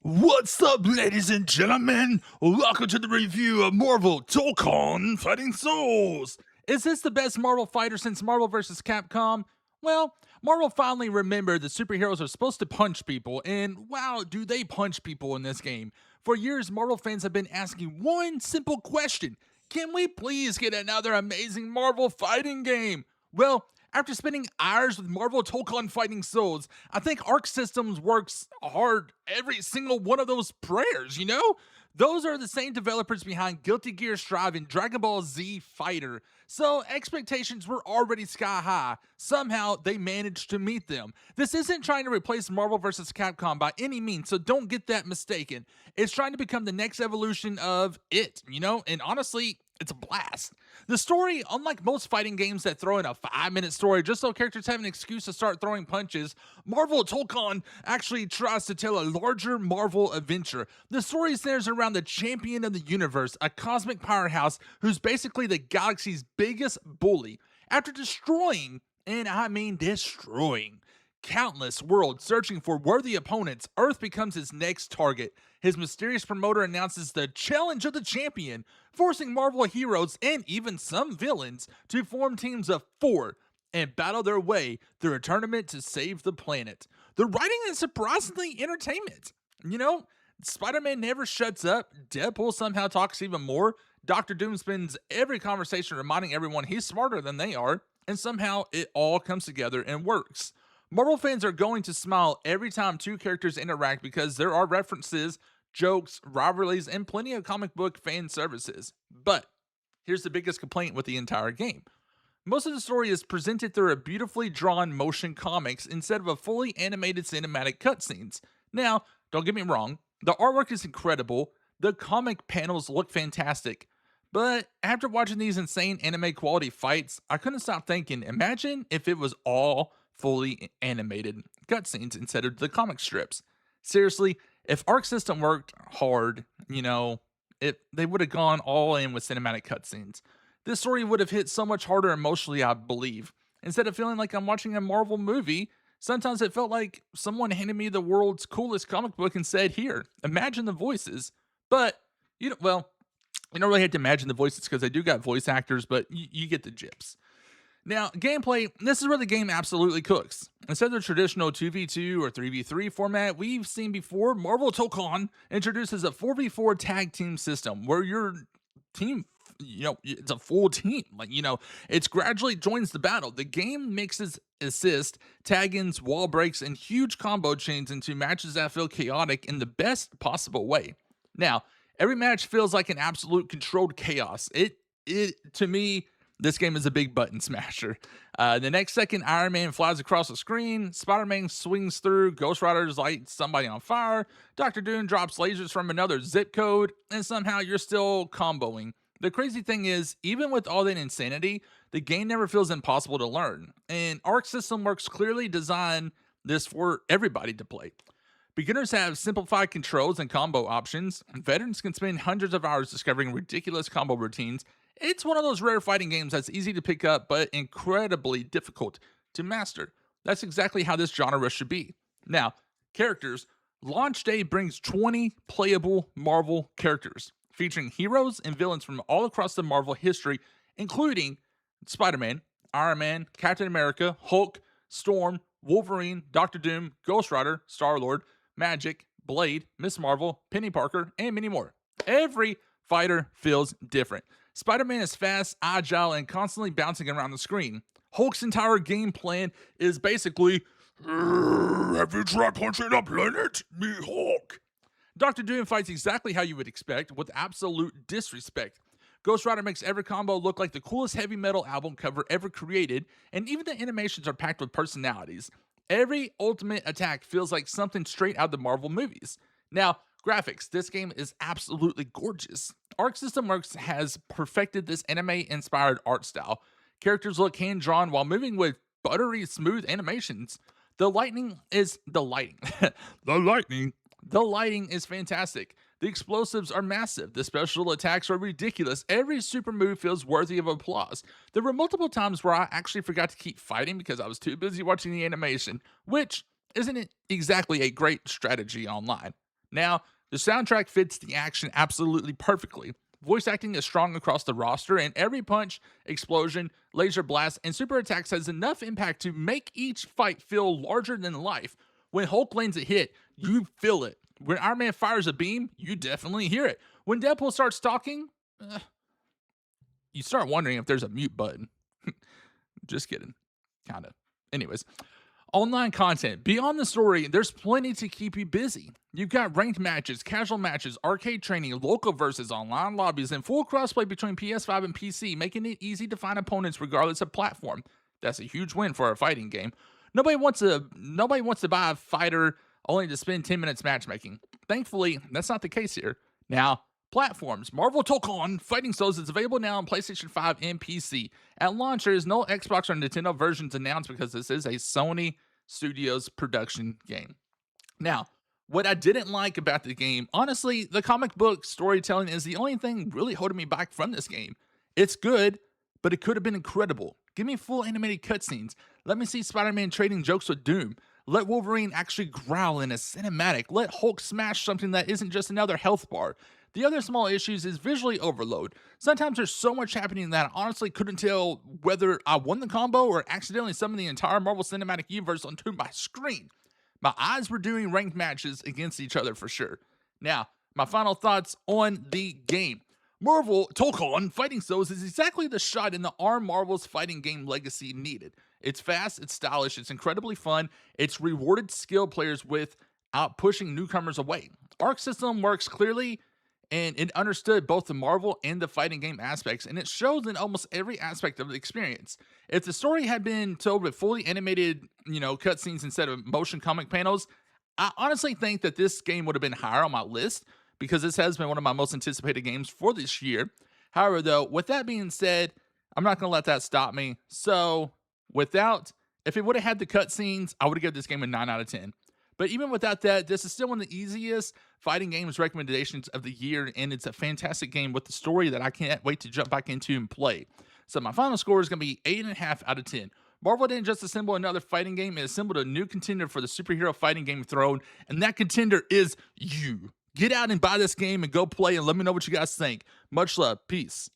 What's up, ladies and gentlemen? Welcome to the review of Marvel Tōkon Fighting Souls. Is this the best Marvel fighter since Marvel vs. Capcom? Well, Marvel finally remembered that superheroes are supposed to punch people, and wow, do they punch people in this game. For years, Marvel fans have been asking one simple question: can we please get another amazing Marvel fighting game? Well, after spending hours with Marvel Tōkon Fighting Souls, I think Arc Systems works hard every single one of those prayers, you know? Those are the same developers behind Guilty Gear Strive and Dragon Ball Z Fighter, so expectations were already sky high. Somehow, they managed to meet them. This isn't trying to replace Marvel vs. Capcom by any means, so don't get that mistaken. It's trying to become the next evolution of it, you know? And honestly, it's a blast. The story, unlike most fighting games that throw in a 5-minute story just so characters have an excuse to start throwing punches, Marvel Tōkon actually tries to tell a larger Marvel adventure. The story centers around the champion of the universe, a cosmic powerhouse who's basically the galaxy's biggest bully. After destroying, and I mean destroying, countless worlds searching for worthy opponents, Earth becomes his next target. His mysterious promoter announces the challenge of the champion, forcing Marvel heroes and even some villains to form teams of 4 and battle their way through a tournament to save the planet. The writing is surprisingly entertainment. You know, Spider-Man never shuts up, Deadpool somehow talks even more, Doctor Doom spends every conversation reminding everyone he's smarter than they are, and somehow it all comes together and works. Marvel fans are going to smile every time two characters interact because there are references, jokes, rivalries, and plenty of comic book fan services. But here's the biggest complaint with the entire game: most of the story is presented through a beautifully drawn motion comics instead of a fully animated cinematic cutscenes. Now, don't get me wrong, the artwork is incredible, the comic panels look fantastic, but after watching these insane anime quality fights, I couldn't stop thinking, imagine if it was all fully animated cutscenes instead of the comic strips. Seriously, if Arc System worked hard, they would have gone all in with cinematic cutscenes. This story would have hit so much harder emotionally, I believe. Instead of feeling like I'm watching a Marvel movie, sometimes it felt like someone handed me the world's coolest comic book and said, "Here, imagine the voices." But you don't really have to imagine the voices because they do got voice actors, but you get the gist. Now, gameplay, this is where the game absolutely cooks. Instead of the traditional 2v2 or 3v3 format we've seen before, Marvel Tōkon introduces a 4v4 tag team system where your team, it's a full team. It's gradually joins the battle. The game mixes assist, tag-ins, wall breaks, and huge combo chains into matches that feel chaotic in the best possible way. Now, every match feels like an absolute controlled chaos. It to me, this game is a big button smasher. The next second, Iron Man flies across the screen, Spider-Man swings through, Ghost Rider lights somebody on fire, Doctor Doom drops lasers from another zip code, and somehow you're still comboing. The crazy thing is, even with all that insanity, the game never feels impossible to learn, and Arc System Works clearly designed this for everybody to play. Beginners have simplified controls and combo options. Veterans can spend hundreds of hours discovering ridiculous combo routines. It's one of those rare fighting games that's easy to pick up, but incredibly difficult to master. That's exactly how this genre should be. Now, characters. Launch day brings 20 playable Marvel characters, featuring heroes and villains from all across the Marvel history, including Spider-Man, Iron Man, Captain America, Hulk, Storm, Wolverine, Doctor Doom, Ghost Rider, Star-Lord, Magic, Blade, Miss Marvel, Penny Parker, and many more. Every fighter feels different. Spider-Man is fast, agile, and constantly bouncing around the screen. Hulk's entire game plan is basically, have you tried punching a planet? Me Hulk. Doctor Doom fights exactly how you would expect, with absolute disrespect. Ghost Rider makes every combo look like the coolest heavy metal album cover ever created, and even the animations are packed with personalities. Every ultimate attack feels like something straight out of the Marvel movies. Now, graphics. This game is absolutely gorgeous. Arc System Works has perfected this anime-inspired art style. Characters look hand-drawn while moving with buttery smooth animations. The lighting is the lighting. The lighting is fantastic. The explosives are massive. The special attacks are ridiculous. Every super move feels worthy of applause. There were multiple times where I actually forgot to keep fighting because I was too busy watching the animation, which isn't exactly a great strategy online. Now, the soundtrack fits the action absolutely perfectly. Voice acting is strong across the roster, and every punch, explosion, laser blast, and super attacks has enough impact to make each fight feel larger than life. When Hulk lands a hit, you feel it. When Iron Man fires a beam, you definitely hear it. When Deadpool starts talking, you start wondering if there's a mute button. Just kidding. Kind of. Anyways, online content. Beyond the story, there's plenty to keep you busy. You've got ranked matches, casual matches, arcade training, local versus online lobbies, and full crossplay between PS5 and PC, making it easy to find opponents regardless of platform. That's a huge win for a fighting game. Nobody wants to buy a fighter only to spend 10 minutes matchmaking. Thankfully, that's not the case here. Now, platforms. MARVEL Tōkon Fighting Souls is available now on PlayStation 5 and PC. At launch, there is no Xbox or Nintendo versions announced because this is a Sony Studios production game. Now, what I didn't like about the game, honestly, the comic book storytelling is the only thing really holding me back from this game. It's good, but it could have been incredible. Give me full animated cutscenes. Let me see Spider-Man trading jokes with Doom. Let Wolverine actually growl in a cinematic. Let Hulk smash something that isn't just another health bar. The other small issues is visually overload. Sometimes there's so much happening that I honestly couldn't tell whether I won the combo or accidentally summoned the entire Marvel Cinematic Universe onto my screen. My eyes were doing ranked matches against each other for sure. Now, my final thoughts on the game. MARVEL Tōkon Fighting Souls is exactly the shot in the arm Marvel's fighting game legacy needed. It's fast, it's stylish, it's incredibly fun, it's rewarded skilled players without pushing newcomers away. Arc system works clearly, and it understood both the Marvel and the fighting game aspects, and it shows in almost every aspect of the experience. If the story had been told with fully animated, cutscenes instead of motion comic panels, I honestly think that this game would have been higher on my list because this has been one of my most anticipated games for this year. However, though, with that being said, I'm not going to let that stop me. So, if it would have had the cutscenes, I would have given this game a 9 out of 10. But even without that, this is still one of the easiest fighting games recommendations of the year, and it's a fantastic game with the story that I can't wait to jump back into and play. So my final score is going to be 8.5 out of 10. Marvel didn't just assemble another fighting game, it assembled a new contender for the superhero fighting game throne, and that contender is you. Get out and buy this game and go play and let me know what you guys think. Much love. Peace.